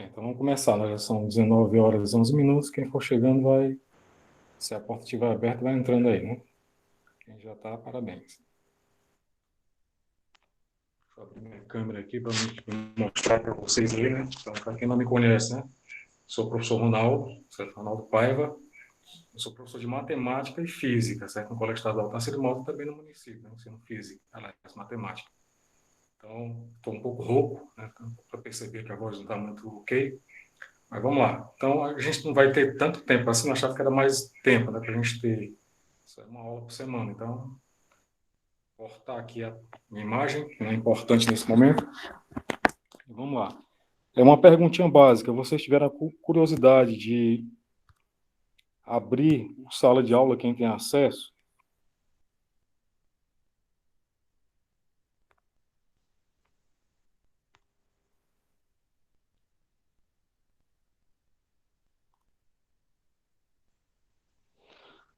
Então vamos começar, né? Já são 19 horas e 11 minutos. Quem for chegando vai, se a porta estiver aberta, vai entrando aí, né? Quem já está, parabéns. Deixa eu abrir minha câmera aqui para mostrar para vocês aí, né? Então, para quem não me conhece, né? Sou o professor Ronaldo, certo? Ronaldo Paiva. Eu sou professor de matemática e física, certo? No Colégio Estadual Tancredo Malta, também no município, né? Ensino física, aliás, matemática. Então, estou um pouco rouco, né? Para perceber que a voz não está muito ok. Mas vamos lá. Então, a gente não vai ter tanto tempo assim, eu achava que era mais tempo, né, para a gente ter. Isso é uma aula por semana. Então, cortar aqui a minha imagem, que não é importante nesse momento. E vamos lá. É uma perguntinha básica. Vocês tiveram a curiosidade de abrir a sala de aula, quem tem acesso?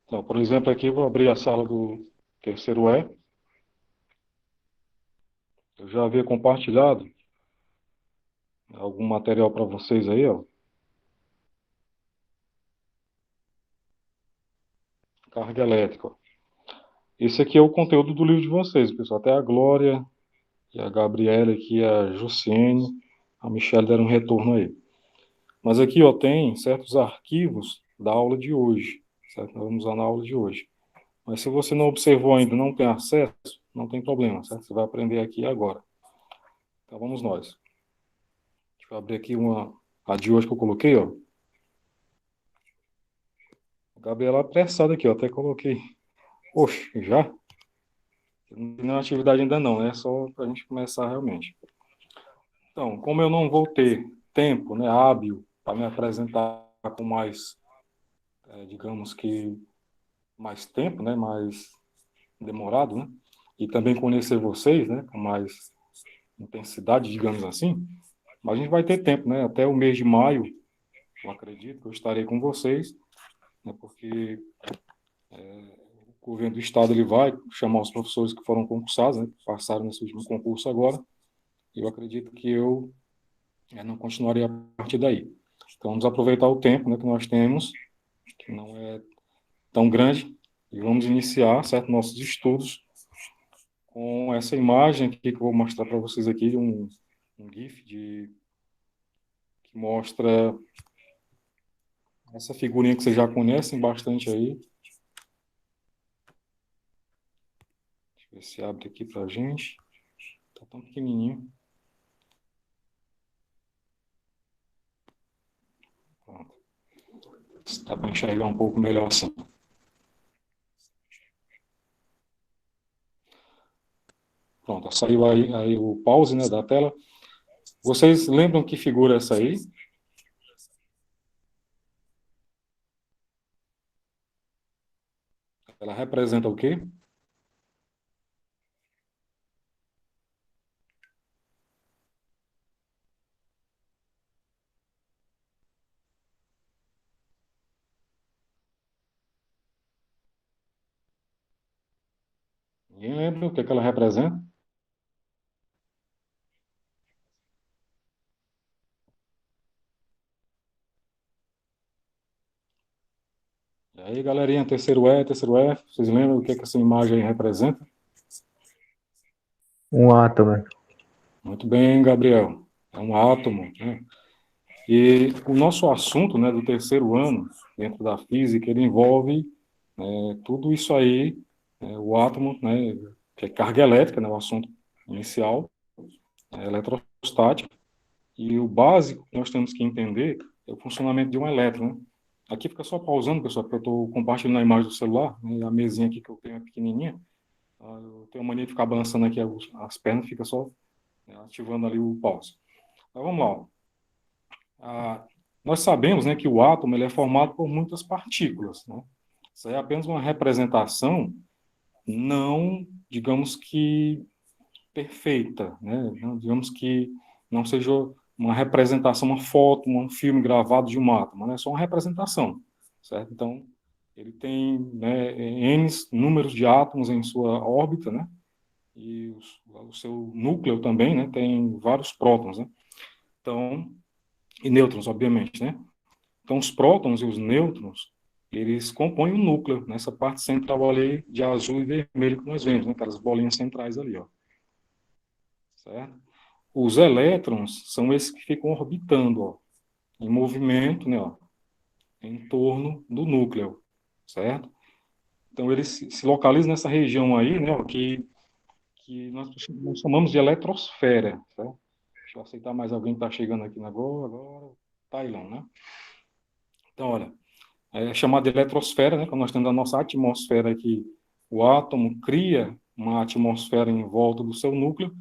Então, por exemplo, aqui eu vou abrir a sala do terceiro E. Eu já havia compartilhado algum material para vocês aí, ó. Carga elétrica. Ó. Esse aqui é o conteúdo do livro de vocês, pessoal. Até a Glória e a Gabriela aqui, a Jussiene, a Michelle deram um retorno aí. Mas aqui, ó, tem certos arquivos da aula de hoje, certo? Nós vamos usar na aula de hoje. Mas se você não observou ainda, não tem acesso, não tem problema, certo? Você vai aprender aqui agora. Então vamos nós. Deixa eu abrir aqui a de hoje que eu coloquei, ó. A Gabriela apressada aqui, ó. Até coloquei. Oxe, já? Não tem nenhuma atividade ainda não, né? Só para a gente começar realmente. Então, como eu não vou ter tempo, né, hábil para me apresentar com mais, digamos que mais tempo, né, mais demorado, né, e também conhecer vocês, né, com mais intensidade, digamos assim, mas a gente vai ter tempo, né, até o mês de maio, eu acredito que eu estarei com vocês, né, porque o governo do estado ele vai chamar os professores que foram concursados, né, que passaram nesse último concurso agora, e eu acredito que eu não continuarei a partir daí. Então, vamos aproveitar o tempo, né, que nós temos, que não é tão grande, e vamos iniciar, certo, nossos estudos com essa imagem aqui que eu vou mostrar para vocês aqui, um GIF que mostra essa figurinha que vocês já conhecem bastante aí. Deixa eu ver se abre aqui para a gente. Está tão pequenininho. Pronto. Dá para enxergar um pouco melhor assim. Pronto, saiu aí o pause, né, da tela. Vocês lembram que figura é essa aí? Ela representa o quê? Ninguém lembra o que, é que ela representa? E aí, galerinha, terceiro F, vocês lembram o que, é que essa imagem aí representa? Um átomo. Muito bem, Gabriel. É um átomo, né? E o nosso assunto, né, do terceiro ano, dentro da física, ele envolve tudo isso aí, o átomo, né, que é carga elétrica, né, o assunto inicial, eletrostática, e o básico que nós temos que entender é o funcionamento de um elétron, né? Aqui fica só pausando, pessoal, porque eu estou compartilhando a imagem do celular, né, a mesinha aqui que eu tenho é pequenininha, eu tenho a mania de ficar balançando aqui as pernas, fica só ativando ali o pause. Mas vamos lá, ó. Nós sabemos, né, que o átomo ele é formado por muitas partículas, né? Isso é apenas uma representação não, digamos que perfeita, né? Não, digamos que não seja uma representação, uma foto, um filme gravado de um átomo, né? É só uma representação, certo? Então, ele tem, né, N números de átomos em sua órbita, né? E o seu núcleo também, né? Tem vários prótons, né? Então, e nêutrons, obviamente, né? Então, os prótons e os nêutrons, eles compõem o núcleo, nessa parte central ali de azul e vermelho que nós vemos, né? Aquelas bolinhas centrais ali, ó. Certo? Os elétrons são esses que ficam orbitando, ó, em movimento, né, ó, em torno do núcleo, certo? Então, eles se localizam nessa região aí, né, ó, que nós chamamos de eletrosfera, certo? Deixa eu aceitar mais alguém que está chegando aqui agora, Tailão, né? Então, olha, é chamada de eletrosfera, né? Quando nós temos a nossa atmosfera aqui, o átomo cria uma atmosfera em volta do seu núcleo,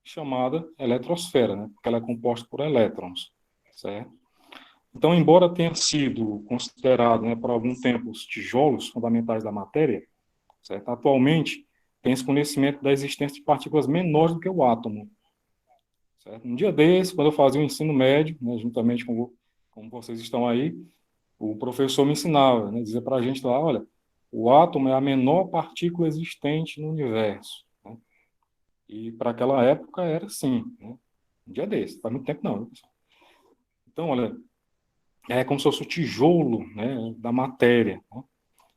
chamada eletrosfera, né? Porque ela é composta por elétrons, certo? Então, embora tenha sido considerado, né, por algum tempo, os tijolos fundamentais da matéria, certo? Atualmente, tem-se conhecimento da existência de partículas menores do que o átomo, certo? Um dia desse, quando eu fazia o ensino médio, né, juntamente com como vocês estão aí, o professor me ensinava, né, dizia para a gente lá, olha, o átomo é a menor partícula existente no universo, né? E para aquela época era assim, né? Um dia desse, faz muito tempo não, né? Então, olha, é como se fosse o tijolo, né, da matéria, né?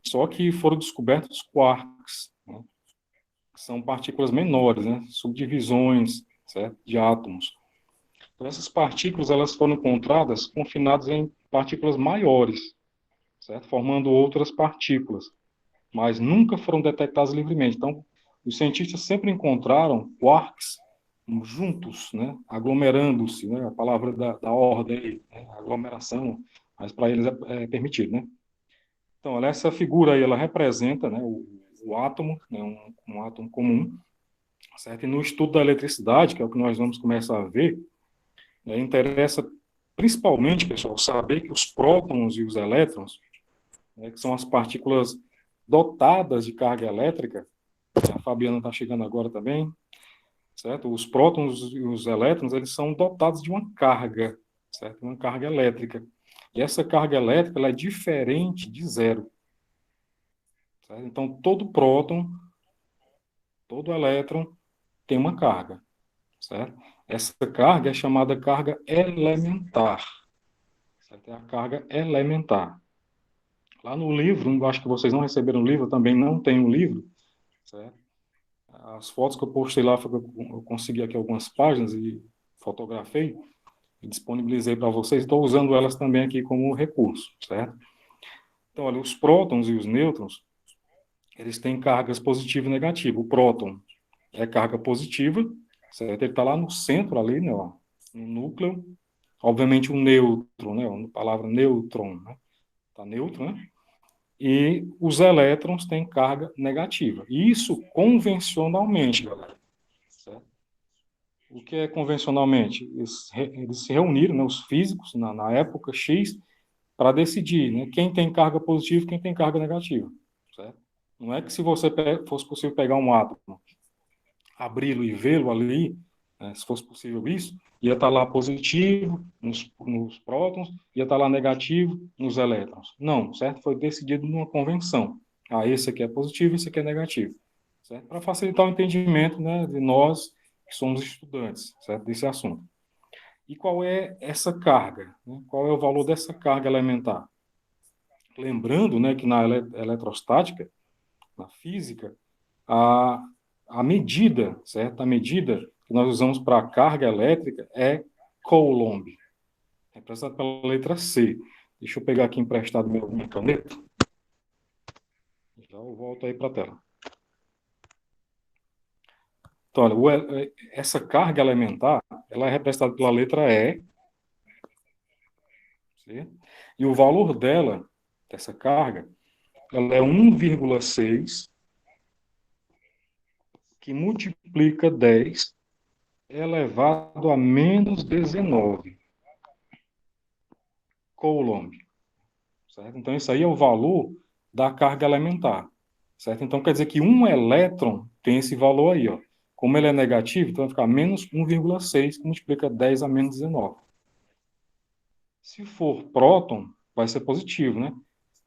Só que foram descobertos os quarks, né? Que são partículas menores, né? Subdivisões, certo? De átomos. Então, essas partículas elas foram encontradas confinadas em partículas maiores, certo? Formando outras partículas, mas nunca foram detectadas livremente. Então, os cientistas sempre encontraram quarks juntos, né? Aglomerando-se, né? A palavra da ordem, né? Aglomeração, mas para eles é permitido, né? Então, olha, essa figura aí, ela representa, né, o átomo, né, um átomo comum, certo? E no estudo da eletricidade, que é o que nós vamos começar a ver, né, interessa principalmente, pessoal, saber que os prótons e os elétrons, né, que são as partículas dotadas de carga elétrica, a Fabiana está chegando agora também, certo? Os prótons e os elétrons, eles são dotados de uma carga, certo? Uma carga elétrica. E essa carga elétrica, ela é diferente de zero, certo? Então, todo próton, todo elétron tem uma carga, certo? Essa carga é chamada carga elementar, certo? É a carga elementar. Lá no livro, eu acho que vocês não receberam o livro, eu também não tenho o livro, certo? As fotos que eu postei lá, eu consegui aqui algumas páginas e fotografei e disponibilizei para vocês, estou usando elas também aqui como recurso, certo? Então, olha, os prótons e os nêutrons, eles têm cargas positiva e negativa. O próton é carga positiva, certo? Ele está lá no centro ali, né, ó, no núcleo. Obviamente o nêutron, né, a palavra nêutron, né, tá neutro, né? E os elétrons têm carga negativa. Isso convencionalmente, galera. Certo? O que é convencionalmente? Eles se reuniram, né, os físicos, na época X, para decidir, né, quem tem carga positiva e quem tem carga negativa. Certo? Não é que se você fosse possível pegar um átomo, abri-lo e vê-lo ali, né, se fosse possível isso, ia estar lá positivo nos prótons, ia estar lá negativo nos elétrons. Não, certo? Foi decidido numa convenção. Ah, esse aqui é positivo, esse aqui é negativo. Certo? Para facilitar o entendimento, né, de nós que somos estudantes, certo? Desse assunto. E qual é essa carga? Né? Qual é o valor dessa carga elementar? Lembrando, né, que na eletrostática, na física, a, a medida, certo? A medida que nós usamos para a carga elétrica é Coulomb, representado pela letra C. Deixa eu pegar aqui emprestado minha caneta. Já eu volto aí para a tela. Então, olha, essa carga elementar, ela é representada pela letra E, certo? E o valor dela, dessa carga, ela é 1,6 que multiplica 10 elevado a menos 19 Coulomb, certo? Então, isso aí é o valor da carga elementar, certo? Então, quer dizer que um elétron tem esse valor aí, ó. Como ele é negativo, então vai ficar menos 1,6, que multiplica 10 a menos 19. Se for próton, vai ser positivo, né?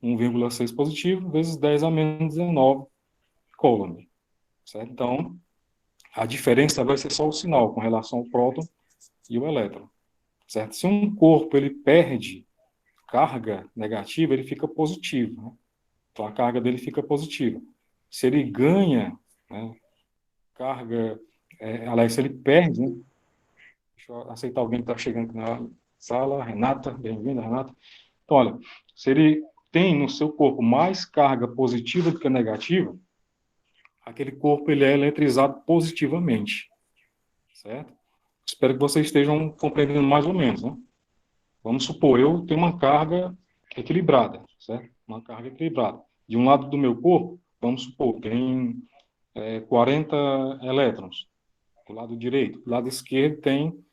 1,6 positivo vezes 10 a menos 19 Coulomb, certo? Então, a diferença vai ser só o sinal com relação ao próton e o elétron, certo? Se um corpo ele perde carga negativa, ele fica positivo, né? Então a carga dele fica positiva. Se ele ganha, né, carga, aliás, se ele perde, né? Deixa eu aceitar alguém que está chegando aqui na sala. Renata, bem-vinda, Renata. Então, olha, se ele tem no seu corpo mais carga positiva do que negativa, aquele corpo ele é eletrizado positivamente, certo? Espero que vocês estejam compreendendo mais ou menos, né? Vamos supor, eu tenho uma carga equilibrada, certo? Uma carga equilibrada. De um lado do meu corpo, vamos supor, tem 40 elétrons. Do lado direito. Do lado esquerdo tem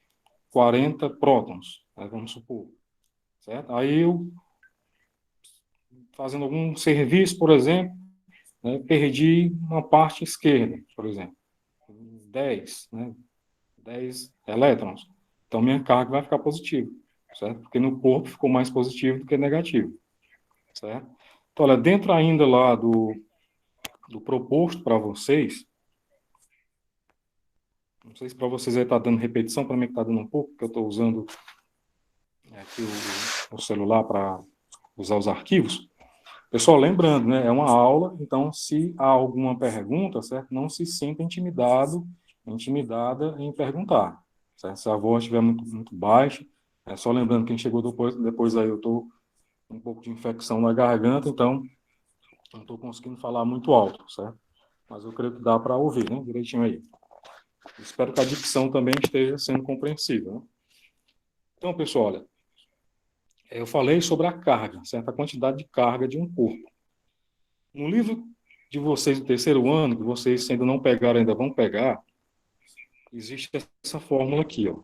40 prótons, né? Vamos supor, certo? Aí eu, fazendo algum serviço, por exemplo, né, perdi uma parte esquerda, por exemplo, 10, né, 10 elétrons. Então, minha carga vai ficar positiva, certo? Porque no corpo ficou mais positivo do que negativo, certo? Então, olha, dentro ainda lá do proposto para vocês, não sei se para vocês aí está dando repetição, para mim que está dando um pouco, porque eu estou usando aqui o celular para usar os arquivos. Pessoal, lembrando, né, é uma aula, então se há alguma pergunta, certo? Não se sinta intimidado, intimidada em perguntar, certo? Se a voz estiver muito baixa, é só lembrando que quem chegou depois aí eu estou com um pouco de infecção na garganta, então não estou conseguindo falar muito alto, certo? Mas eu creio que dá para ouvir, né, direitinho aí. Espero que a dicção também esteja sendo compreensível, né? Então, pessoal, olha, eu falei sobre a carga, certo? A quantidade de carga de um corpo. No livro de vocês do terceiro ano, que vocês ainda não pegaram, ainda vão pegar, existe essa fórmula aqui, ó.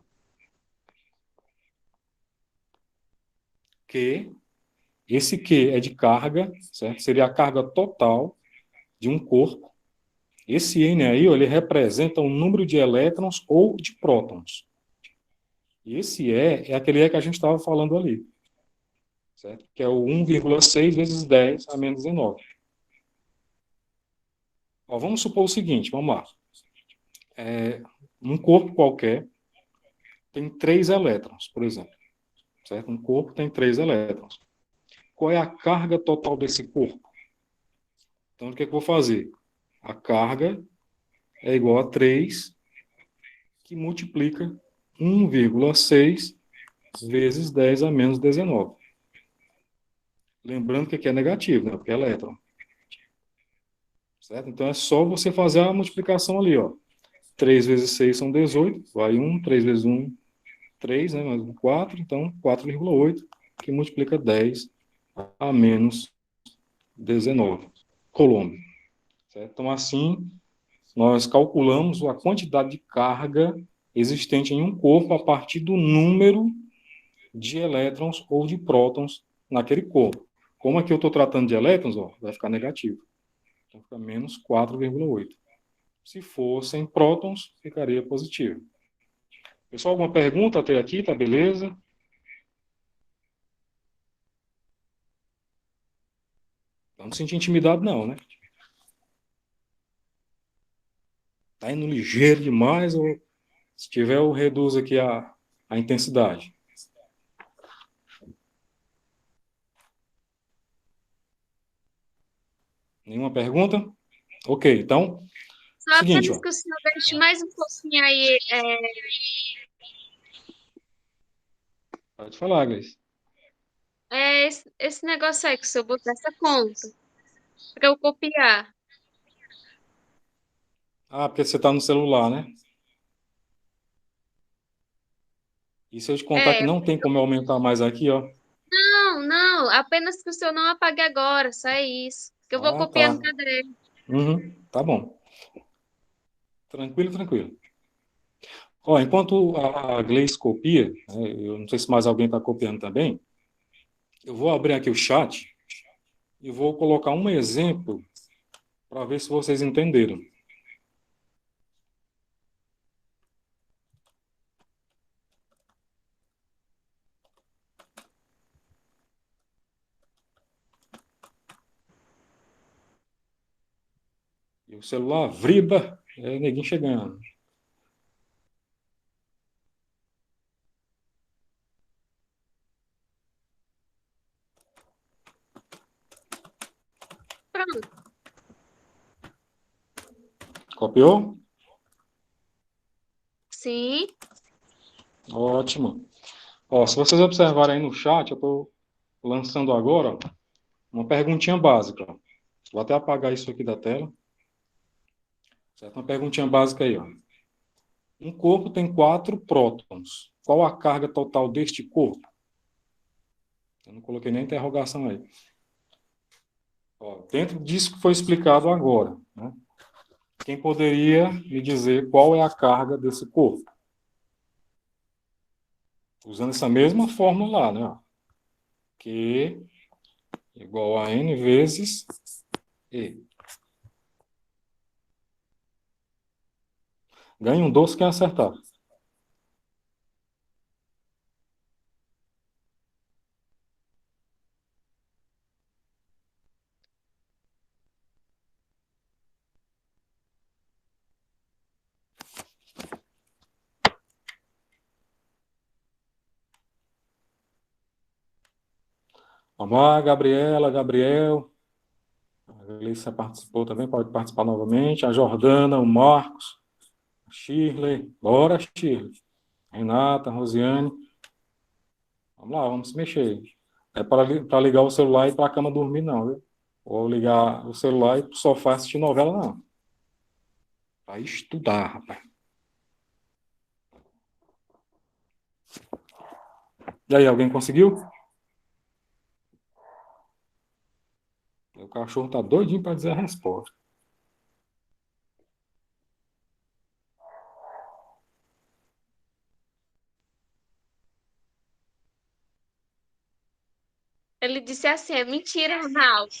Que esse Q é de carga, certo? Seria a carga total de um corpo. Esse N aí, ó, ele representa o número de elétrons ou de prótons. E esse E é aquele E que a gente estava falando ali, certo? Que é o 1,6 vezes 10 a menos 19. Ó, vamos supor o seguinte, vamos lá. Um corpo qualquer tem 3 elétrons, por exemplo, certo? Um corpo tem 3 elétrons. Qual é a carga total desse corpo? Então, o que é que eu vou fazer? A carga é igual a 3, que multiplica 1,6 vezes 10 a menos 19. Lembrando que aqui é negativo, né? Porque é elétron. Certo? Então, é só você fazer a multiplicação ali, ó. 3 vezes 6 são 18, vai 1, 3 vezes 1, 3, né? Mais um 4, então 4,8, que multiplica 10 a menos 19 coulomb. Certo? Então, assim, nós calculamos a quantidade de carga existente em um corpo a partir do número de elétrons ou de prótons naquele corpo. Como aqui eu estou tratando de elétrons, ó, vai ficar negativo. Então fica menos 4,8. Se fossem prótons, ficaria positivo. Pessoal, alguma pergunta até aqui? Tá beleza? Não se sentir intimidado, não, né? Tá indo ligeiro demais, ou se tiver, eu reduzo aqui a intensidade. Nenhuma pergunta? Ok, então, Só seguinte, apenas ó. que o senhor deixe mais um pouquinho aí. Pode falar, Gleice. Esse negócio aí que o senhor botou essa conta para eu copiar. Ah, porque você está no celular, né? E se eu te contar que É, não tem como eu aumentar mais aqui, ó. não, não, apenas que o senhor não apague agora, só é isso. Que eu vou Ah, copiar no tá. caderno. Uhum, tá bom. Tranquilo, tranquilo. Ó, enquanto a Gleice copia, né, eu não sei se mais alguém está copiando também, eu vou abrir aqui o chat e vou colocar um exemplo para ver se vocês entenderam. E o celular vibra, é neguinho chegando. Copiou? Sim. Ótimo. Ó, se vocês observarem aí no chat, eu estou lançando agora uma perguntinha básica. Vou até apagar isso aqui da tela. Certo? Uma perguntinha básica aí, ó. Um corpo tem 4 prótons. Qual a carga total deste corpo? Eu não coloquei nem interrogação aí. Ó, dentro disso que foi explicado agora, né? Quem poderia me dizer qual é a carga desse corpo? Usando essa mesma fórmula lá, né? Q igual a N vezes E. Ganha um doce quem acertar. Vamos lá, Gabriela, Gabriel. A Alicia participou também, pode participar novamente. A Jordana, o Marcos, a Shirley. Bora, Shirley. Renata, Rosiane. Vamos lá, vamos se mexer. É para ligar o celular e ir para a cama dormir, não, viu? Ou ligar o celular e ir para o sofá assistir novela, não. Para estudar, rapaz. E aí, alguém conseguiu? O cachorro tá doidinho para dizer a resposta. Ele disse assim: é mentira, Ronaldo.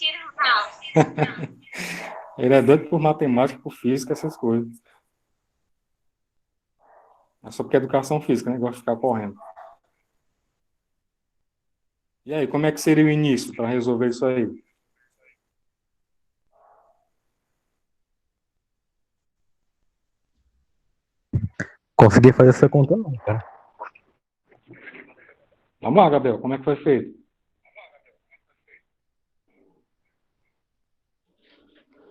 Ele é doido por matemática, por física, essas coisas. É só porque é educação física, né? Gosta de ficar correndo. E aí, como é que seria o início para resolver isso aí? Consegui fazer essa conta não, cara. Vamos lá, Gabriel, como é que foi feito?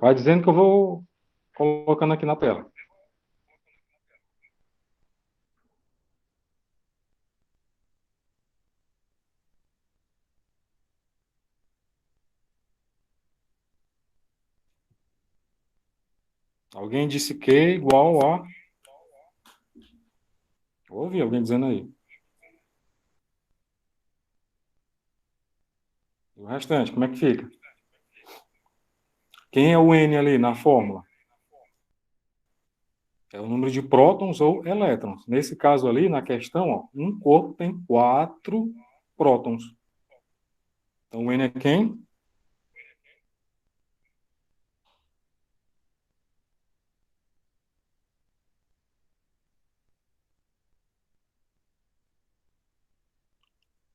Vai dizendo que eu vou colocando aqui na tela. Alguém disse que igual a... Ouvi alguém dizendo aí. E o restante, como é que fica? Quem é o N ali na fórmula? É o número de prótons ou elétrons. Nesse caso ali, na questão, ó, um corpo tem 4 prótons. Então, o N é quem?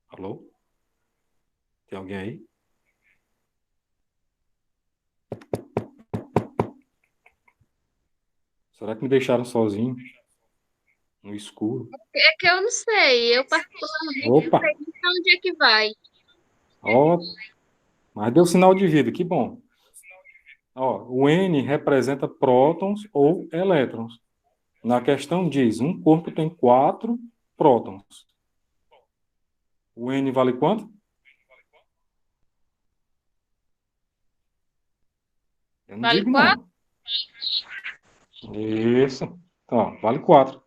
Alô? Tem alguém aí? Será que me deixaram sozinho, no escuro? É que eu não sei. Eu particularmente não Opa! sei nem pra onde é que vai. Ó, mas deu sinal de vida, que bom. Ó, o N representa prótons ou elétrons. Na questão diz, um corpo tem 4 prótons. O N vale quanto? Eu não Vale digo 4? não. Isso. Então, ó, vale 4.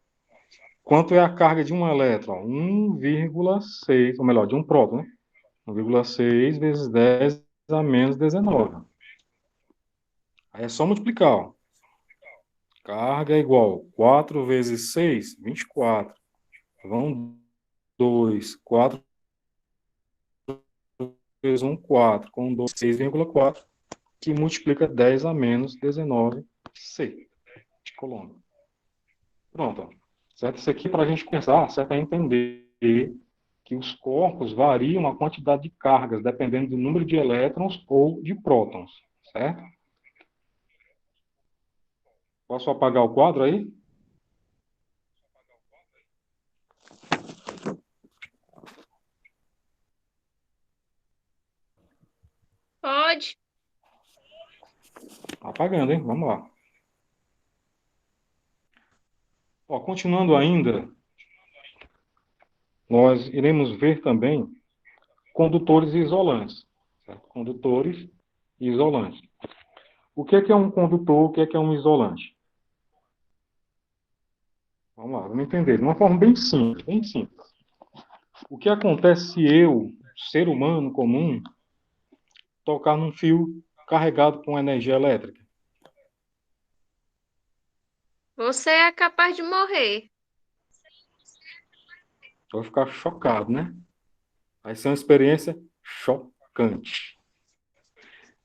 Quanto é a carga de um elétron? 1,6, ou melhor, de um próton, né? 1,6 vezes 10 a menos 19. Aí é só multiplicar, ó. Carga é igual 4 vezes 6, 24. Vão 2, 4 vezes 1, 4. Com 2, 6,4, que multiplica 10 a menos 19, C, de Colombo. Pronto, ó. Certo? Isso aqui, para a gente pensar, certo? É entender que os corpos variam a quantidade de cargas, dependendo do número de elétrons ou de prótons, certo? Posso apagar o quadro aí? Pode. Apagando, hein? Vamos lá. Ó, continuando ainda, nós iremos ver também condutores e isolantes. Certo? Condutores e isolantes. O que é um condutor? O que é um isolante? Vamos lá, vamos entender. De uma forma bem simples, bem simples. O que acontece se eu, ser humano comum, tocar num fio carregado com energia elétrica? Você é capaz de morrer. Eu vou ficar chocado, né? Vai ser uma experiência chocante.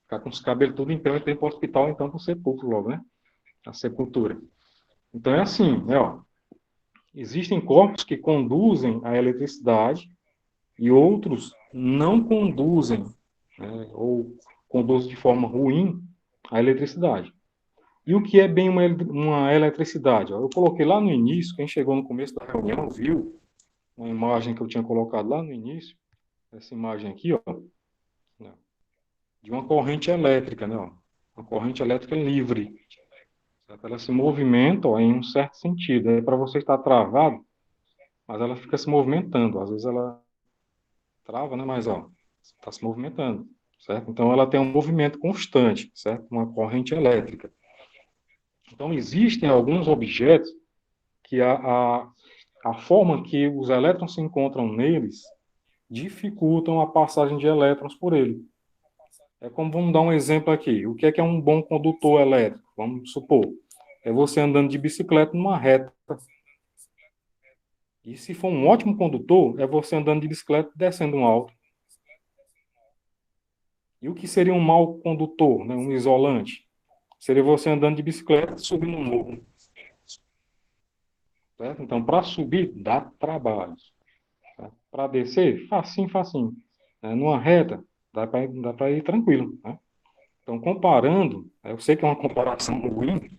Ficar com os cabelos tudo em pé e ter para o hospital, então, para o sepulcro logo, né? A sepultura. Então é assim, né? Ó, existem corpos que conduzem a eletricidade e outros não conduzem, né? Ou conduzem de forma ruim a eletricidade. E o que é bem uma eletricidade? Ó, eu coloquei lá no início, quem chegou no começo da reunião viu uma imagem que eu tinha colocado lá no início, essa imagem aqui, ó, né, de uma corrente elétrica, né, ó, uma corrente elétrica livre. Certo? Ela se movimenta, ó, em um certo sentido. É para você estar travado, mas ela fica se movimentando. Às vezes ela trava, né, mas ó, está se movimentando, certo? Então ela tem um movimento constante, certo? Uma corrente elétrica. Então existem alguns objetos que a forma que os elétrons se encontram neles dificultam a passagem de elétrons por ele. É como, vamos dar um exemplo aqui. O que é um bom condutor elétrico? Vamos supor, é você andando de bicicleta numa reta. E se for um ótimo condutor, é você andando de bicicleta descendo um alto. E o que seria um mau condutor, né? Um isolante? Seria você andando de bicicleta subindo um morro. Certo? Então, para subir, dá trabalho. Para descer, facinho, facinho. Numa reta, dá para ir tranquilo. Né? Então, comparando, eu sei que é uma comparação ruim,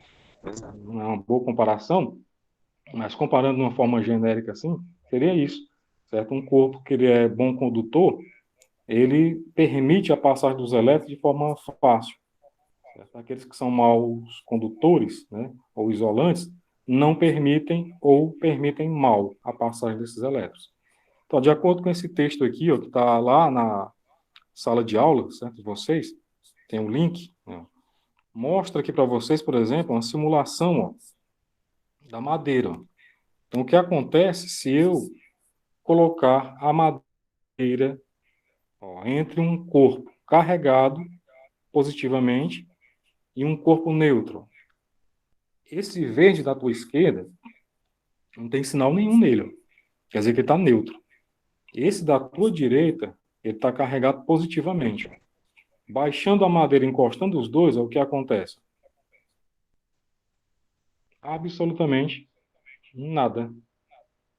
não é uma boa comparação, mas comparando de uma forma genérica assim, seria isso. Certo? Um corpo que ele é bom condutor, ele permite a passagem dos elétrons de forma fácil. Certo? Aqueles que são maus condutores, né, ou isolantes, não permitem ou permitem mal a passagem desses elétrons. Então, de acordo com esse texto aqui, ó, que está lá na sala de aula, certo, de vocês, tem um link, né, mostra aqui para vocês, por exemplo, uma simulação, ó, da madeira. Então, o que acontece se eu colocar a madeira, ó, entre um corpo carregado positivamente e um corpo neutro? Esse verde da tua esquerda não tem sinal nenhum nele, ó. Quer dizer que ele está neutro. Esse da tua direita, ele está carregado positivamente. Baixando a madeira, encostando os dois, é o que acontece? Absolutamente nada.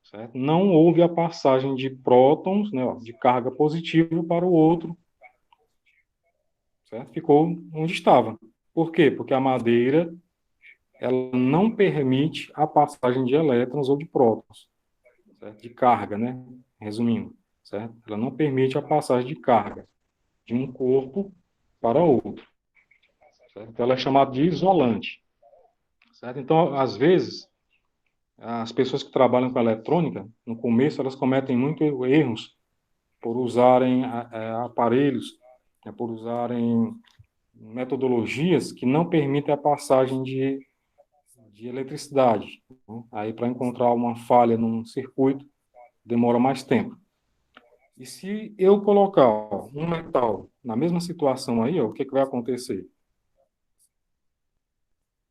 Certo? Não houve a passagem de prótons, né, ó, de carga positiva para o outro. Certo? Ficou onde estava. Por quê? Porque a madeira ela não permite a passagem de elétrons ou de prótons, certo? De carga, né? Resumindo, certo? Ela não permite a passagem de carga de um corpo para outro. Certo? Então, ela é chamada de isolante. Certo? Então, às vezes, as pessoas que trabalham com eletrônica, no começo, elas cometem muitos erros por usarem aparelhos, né, por usarem metodologias que não permitem a passagem de eletricidade. Né? Aí, para encontrar uma falha num circuito, demora mais tempo. E se eu colocar ó, um metal na mesma situação aí, ó, o que, que vai acontecer?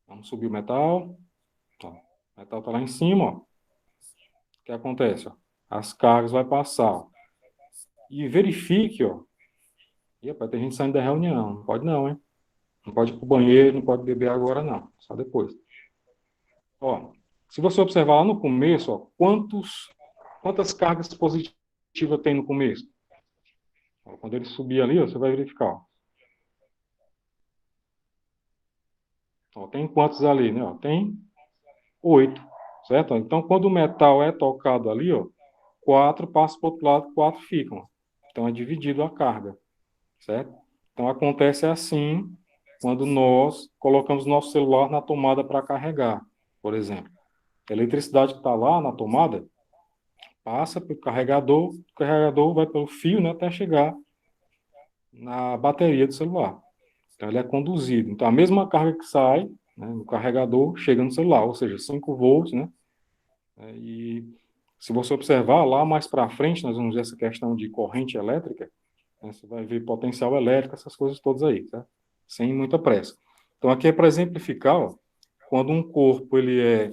Vamos subir o metal. Ó, o metal está lá em cima. Ó. O que acontece? Ó? As cargas vão passar. Ó. E verifique, ó. E, rapaz, tem gente saindo da reunião. Não pode não, hein? Não pode ir para o banheiro, não pode beber agora, não. Só depois. Ó, se você observar lá no começo, ó, quantas cargas positivas tem no começo? Ó, quando ele subir ali, ó, você vai verificar. Ó, tem quantos ali, né? Ó, tem 8, certo? Então, quando o metal é tocado ali, ó, 4 passam para o outro lado, 4 ficam. Ó. Então, é dividido a carga, certo? Então, acontece assim quando nós colocamos nosso celular na tomada para carregar, por exemplo. A eletricidade que está lá na tomada passa pelo carregador, o carregador vai pelo fio, né, até chegar na bateria do celular. Então, ele é conduzido. Então, a mesma carga que sai, né, no carregador chega no celular, ou seja, 5 volts, né? E se você observar lá mais para frente, nós vamos ver essa questão de corrente elétrica, né, você vai ver potencial elétrico, essas coisas todas aí, tá? Sem muita pressa. Então, aqui é para exemplificar, ó, quando um corpo ele é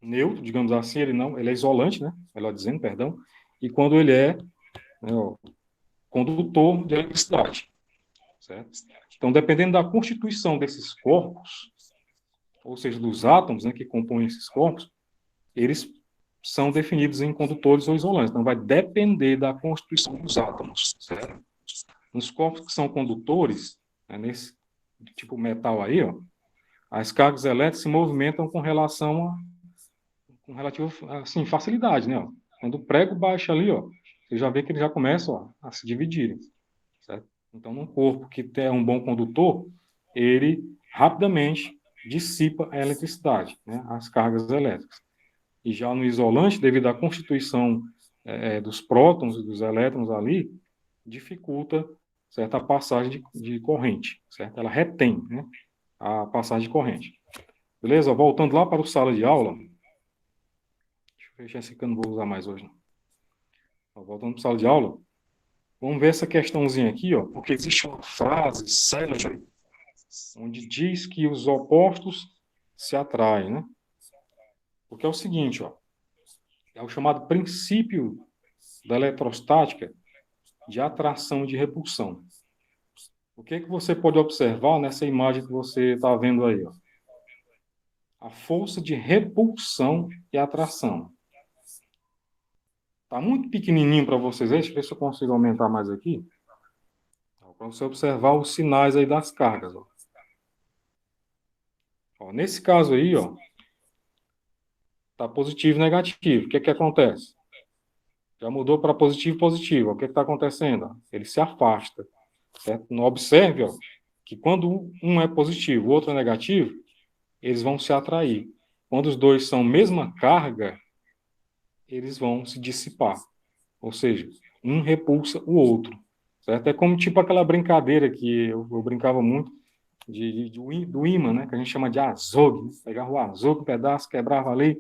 neutro, digamos assim, ele é isolante, né? Melhor dizendo, perdão, e quando ele é, né, ó, condutor de eletricidade, certo? Então, dependendo da constituição desses corpos, ou seja, dos átomos, né, que compõem esses corpos, eles são definidos em condutores ou isolantes. Então, vai depender da constituição dos átomos, certo? Nos corpos que são condutores, né, nesse tipo metal aí, ó, as cargas elétricas se movimentam com relativa assim, facilidade, né? Ó. Quando o prego baixa ali, ó, você já vê que ele já começa, ó, a se dividirem, certo? Então, num corpo que tem um bom condutor, ele rapidamente dissipa a eletricidade, né, as cargas elétricas. E já no isolante, devido à constituição dos prótons e dos elétrons ali, dificulta, certo, a passagem de corrente, certo? Ela retém, né, a passagem de corrente. Beleza? Voltando lá para o sala de aula, deixa eu fechar esse aqui, eu não vou usar mais hoje, não. Voltando para o sala de aula, vamos ver essa questãozinha aqui, ó, porque existe uma frase célebre onde diz que os opostos se atraem, né? Porque é o seguinte, ó, é o chamado princípio da eletrostática de atração e de repulsão. O que é que você pode observar nessa imagem que você está vendo aí, ó? A força de repulsão e atração. Está muito pequenininho para vocês aí, deixa eu ver se eu consigo aumentar mais aqui. Para você observar os sinais aí das cargas, ó. Ó, nesse caso aí, ó, está positivo e negativo. O que é que acontece? Já mudou para positivo e positivo. O que está acontecendo? Ele se afasta. Certo? Não observe, ó, que quando um é positivo, o outro é negativo, eles vão se atrair. Quando os dois são mesma carga, eles vão se dissipar. Ou seja, um repulsa o outro. Certo? É como tipo aquela brincadeira que eu brincava muito do ímã, né? Que a gente chama de azogue. Né? Pegava o azogue, um pedaço, quebrava ali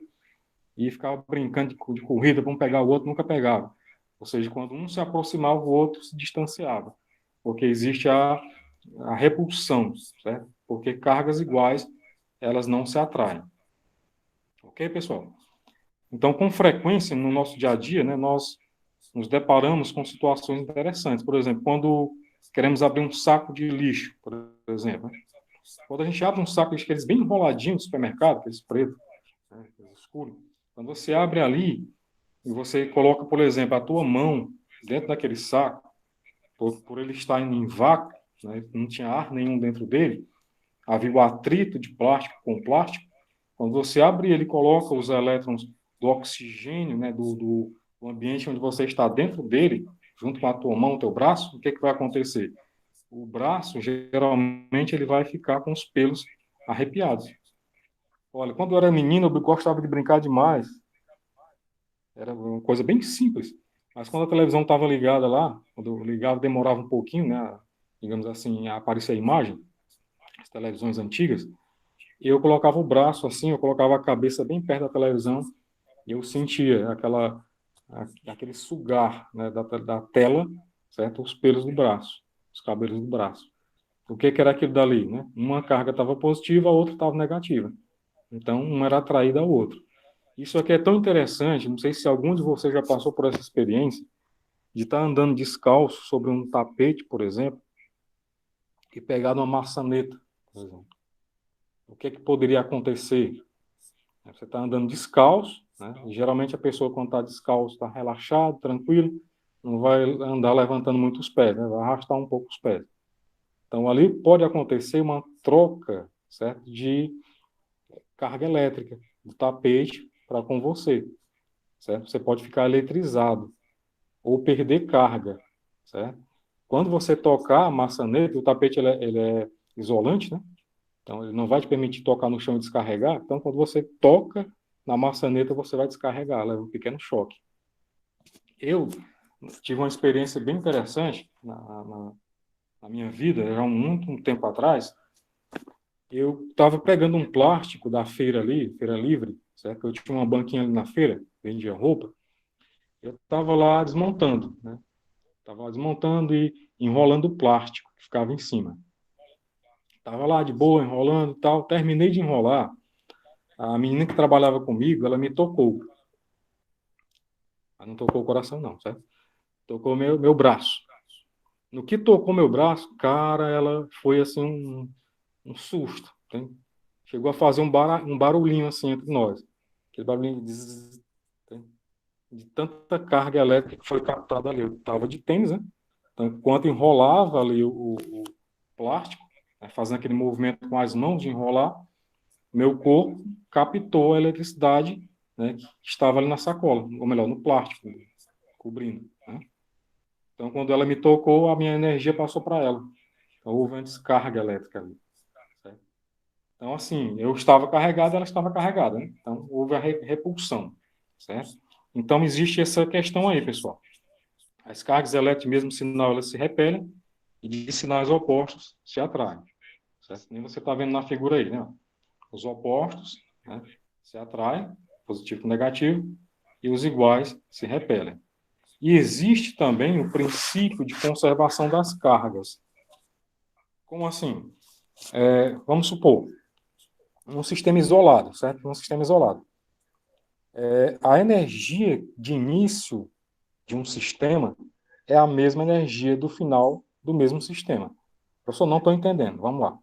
e ficava brincando de corrida para um pegar o outro, nunca pegava. Ou seja, quando um se aproximava, o outro se distanciava. Porque existe a repulsão, certo? Porque cargas iguais, elas não se atraem. Ok, pessoal? Então, com frequência, no nosso dia a dia, né, nós nos deparamos com situações interessantes. Por exemplo, quando queremos abrir um saco de lixo, por exemplo. Né? Quando a gente abre um saco de lixo, aqueles bem enroladinhos do supermercado, aqueles pretos, né, aqueles escuros, quando você abre ali e você coloca, por exemplo, a tua mão dentro daquele saco, por ele estar em vácuo, né, não tinha ar nenhum dentro dele, havia o atrito de plástico com plástico. Quando você abre ele e coloca os elétrons do oxigênio, né, do ambiente onde você está dentro dele, junto com a tua mão, o teu braço, o que, é que vai acontecer? O braço, geralmente, ele vai ficar com os pelos arrepiados. Olha, quando eu era menino, eu gostava de brincar demais. Era uma coisa bem simples. Mas quando a televisão estava ligada lá, quando eu ligava, demorava um pouquinho, né, digamos assim, a aparecer a imagem, as televisões antigas, eu colocava o braço assim, eu colocava a cabeça bem perto da televisão e eu sentia aquele sugar, né, da tela, certo? Os pelos do braço, os cabelos do braço. O que que era aquilo dali, né? Uma carga estava positiva, a outra estava negativa. Então, uma era atraída ao outro. Isso aqui é tão interessante, não sei se algum de vocês já passou por essa experiência, de estar andando descalço sobre um tapete, por exemplo, e pegar uma maçaneta, por exemplo. O que que poderia acontecer? Você está andando descalço, né? E geralmente a pessoa, quando está descalço, está relaxado, tranquilo, não vai andar levantando muito os pés, né? Vai arrastar um pouco os pés. Então, ali pode acontecer uma troca, certo? De carga elétrica, do tapete para com você, certo? Você pode ficar eletrizado ou perder carga, certo? Quando você tocar a maçaneta, o tapete ele é isolante, né? Então, ele não vai te permitir tocar no chão e descarregar. Então, quando você toca na maçaneta, você vai descarregar, leva um pequeno choque. Eu tive uma experiência bem interessante na minha vida, já há muito tempo atrás. Eu estava pegando um plástico da feira ali, feira livre, certo? Eu tinha uma banquinha ali na feira, vendia roupa. Eu estava lá desmontando, né? Estava lá desmontando e enrolando o plástico que ficava em cima. Estava lá de boa, enrolando e tal. Terminei de enrolar. A menina que trabalhava comigo, ela me tocou. Ela não tocou o coração, não, certo? Tocou meu braço. No que tocou meu braço, cara, ela foi assim um susto. Tem? Chegou a fazer um barulhinho assim entre nós. Aquele barulhinho de, zzz, tem? De tanta carga elétrica que foi captada ali. Eu estava de tênis, né? Então, enquanto enrolava ali o plástico, né, fazendo aquele movimento com as mãos de enrolar, meu corpo captou a eletricidade, né, que estava ali na sacola, ou melhor, no plástico, cobrindo. Né? Então, quando ela me tocou, a minha energia passou para ela. Então, houve uma descarga elétrica ali. Certo? Então, assim, eu estava carregado, ela estava carregada. Né? Então, houve a repulsão. Certo? Então, existe essa questão aí, pessoal. As cargas elétricas, mesmo sinal, elas se repelem e de sinais opostos se atraem. Certo? Nem você está vendo na figura aí, né? Os opostos, né, se atraem, positivo com negativo, e os iguais se repelem. E existe também o princípio de conservação das cargas. Como assim? Vamos supor, um sistema isolado, certo? Um sistema isolado. A energia de início de um sistema é a mesma energia do final do mesmo sistema. Professor, não estou entendendo. Vamos lá.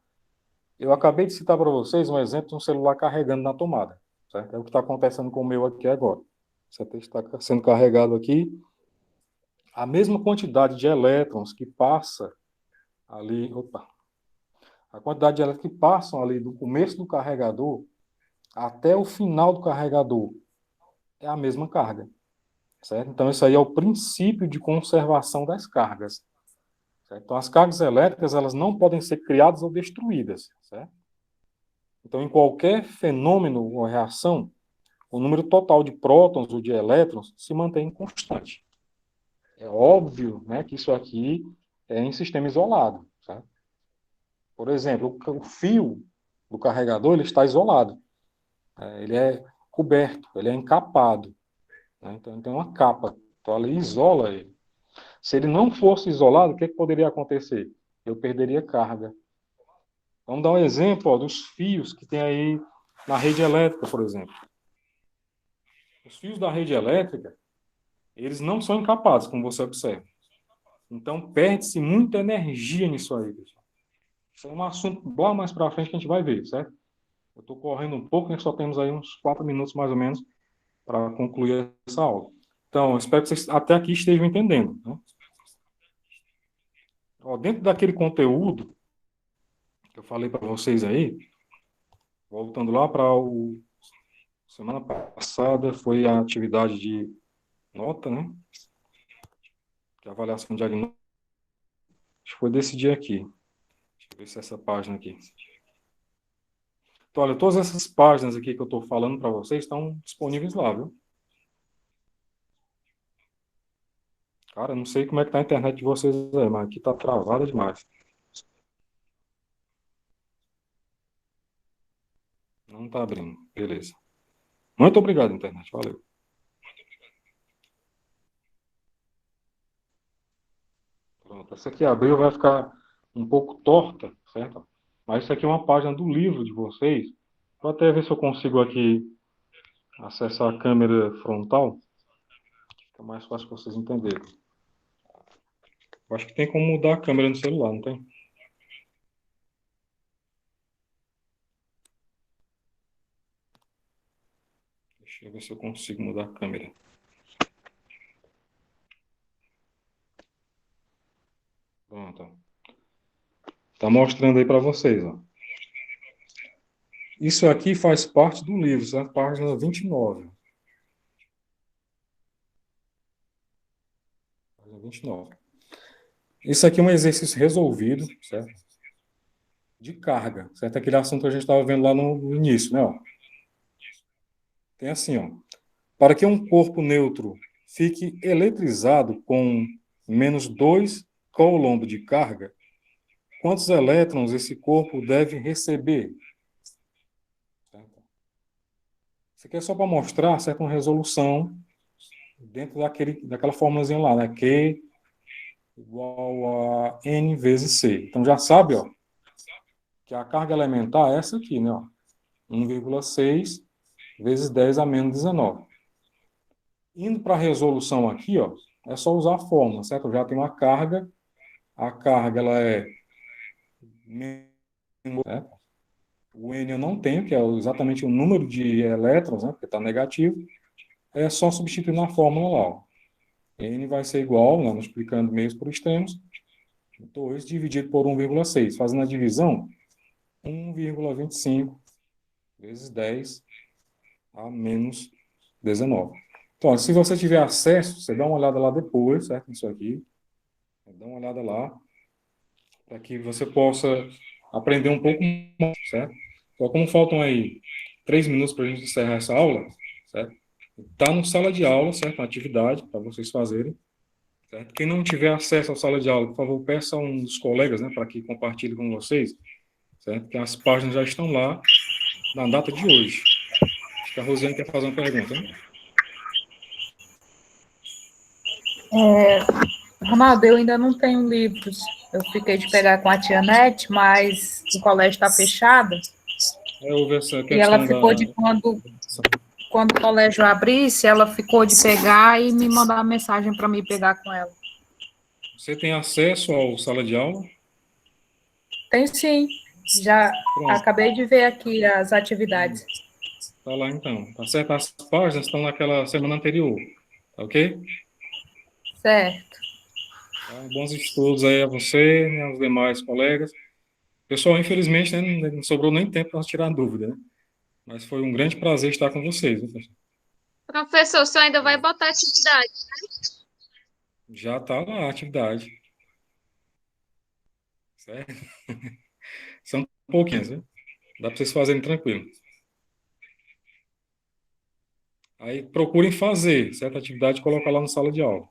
Eu acabei de citar para vocês um exemplo de um celular carregando na tomada. Certo? É o que está acontecendo com o meu aqui agora. Você está sendo carregado aqui. A mesma quantidade de elétrons que passa ali, a quantidade de elétrons que passam ali do começo do carregador até o final do carregador é a mesma carga. Certo? Então, isso aí é o princípio de conservação das cargas. Certo? Então, as cargas elétricas elas não podem ser criadas ou destruídas. Certo? Então, em qualquer fenômeno ou reação, o número total de prótons ou de elétrons se mantém constante. É óbvio, né, que isso aqui é em sistema isolado. Certo? Por exemplo, o fio do carregador ele está isolado. Ele é coberto, ele é encapado. Né? Então, ele tem uma capa. Então, ela isola ele. Se ele não fosse isolado, o que poderia acontecer? Eu perderia carga. Vamos dar um exemplo dos fios que tem aí na rede elétrica, por exemplo. Os fios da rede elétrica, eles não são encapados, como você observa. Então, perde-se muita energia nisso aí, pessoal. Isso é um assunto lá mais para frente que a gente vai ver, certo? Eu estou correndo um pouco, nós só temos aí uns 4 minutos mais ou menos para concluir essa aula. Então, eu espero que vocês até aqui estejam entendendo. Né? Dentro daquele conteúdo que eu falei para vocês aí, voltando lá para o semana passada, foi a atividade de nota, né? De avaliação diagnóstica. Acho que foi desse dia aqui. Deixa eu ver se é essa página aqui. Então, olha, todas essas páginas aqui que eu estou falando para vocês estão disponíveis lá, viu? Cara, não sei como é que tá a internet de vocês aí, mas aqui tá travada demais. Não tá abrindo. Beleza. Muito obrigado, internet. Valeu. Pronto. Essa aqui abriu, vai ficar um pouco torta, certo? Mas isso aqui é uma página do livro de vocês. Vou até ver se eu consigo aqui acessar a câmera frontal. Fica mais fácil para vocês entenderem. Eu acho que tem como mudar a câmera no celular, não tem? Deixa eu ver se eu consigo mudar a câmera. Pronto. Tá mostrando aí para vocês, ó. Isso aqui faz parte do livro, a página 29. Página 29. Isso aqui é um exercício resolvido, certo? de carga, certo? Aquele assunto que a gente estava vendo lá no início, né? Ó. Tem assim, ó. Para que um corpo neutro fique eletrizado com menos 2 coulomb de carga, quantos elétrons esse corpo deve receber? Certo? Isso aqui é só para mostrar certa resolução dentro daquela formulazinha lá, né? Q igual a N vezes C. Então já sabe, ó, que a carga elementar é essa aqui, né? Ó, 1,6 vezes 10 a menos 19. Indo para a resolução aqui, ó, é só usar a fórmula, certo? Eu já tenho a carga ela é menos, certo? O N eu não tenho, que é exatamente o número de elétrons, né? Porque está negativo. É só substituir na fórmula lá, ó. N vai ser igual, né, multiplicando meios por extremos, 2 dividido por 1,6. Fazendo a divisão, 1,25 vezes 10 a menos 19. Então, se você tiver acesso, você dá uma olhada lá depois, certo? Isso aqui. Dá uma olhada lá, para que você possa aprender um pouco mais, certo? Então, como faltam aí 3 minutos para a gente encerrar essa aula, certo? Está no sala de aula, certo? Uma atividade para vocês fazerem. Certo? Quem não tiver acesso à sala de aula, por favor, peça a um dos colegas, né, para que compartilhe com vocês, certo? Que as páginas já estão lá na data de hoje. Acho que a Rosiane quer fazer uma pergunta, né? Ronaldo, eu ainda não tenho livros. Eu fiquei de pegar com a tia Nete, mas o colégio está fechado. Houve essa E ela questão ficou da... de quando o colégio abrisse, ela ficou de pegar e me mandar uma mensagem para mim pegar com ela. Você tem acesso ao sala de aula? Tem sim. Já Pronto, acabei de ver aqui as atividades. tá lá então. Tá certo? As páginas estão naquela semana anterior, tá ok? Certo. Tá? Bons estudos aí a você e aos demais colegas. Pessoal, infelizmente, né, não sobrou nem tempo para tirar dúvida, né? Mas foi um grande prazer estar com vocês, né, pessoal? Professor, o senhor ainda vai botar atividade? Já está lá a atividade, certo? São pouquinhas, né? Dá para vocês fazerem tranquilo. Aí procurem fazer certa atividade e colocar lá na sala de aula.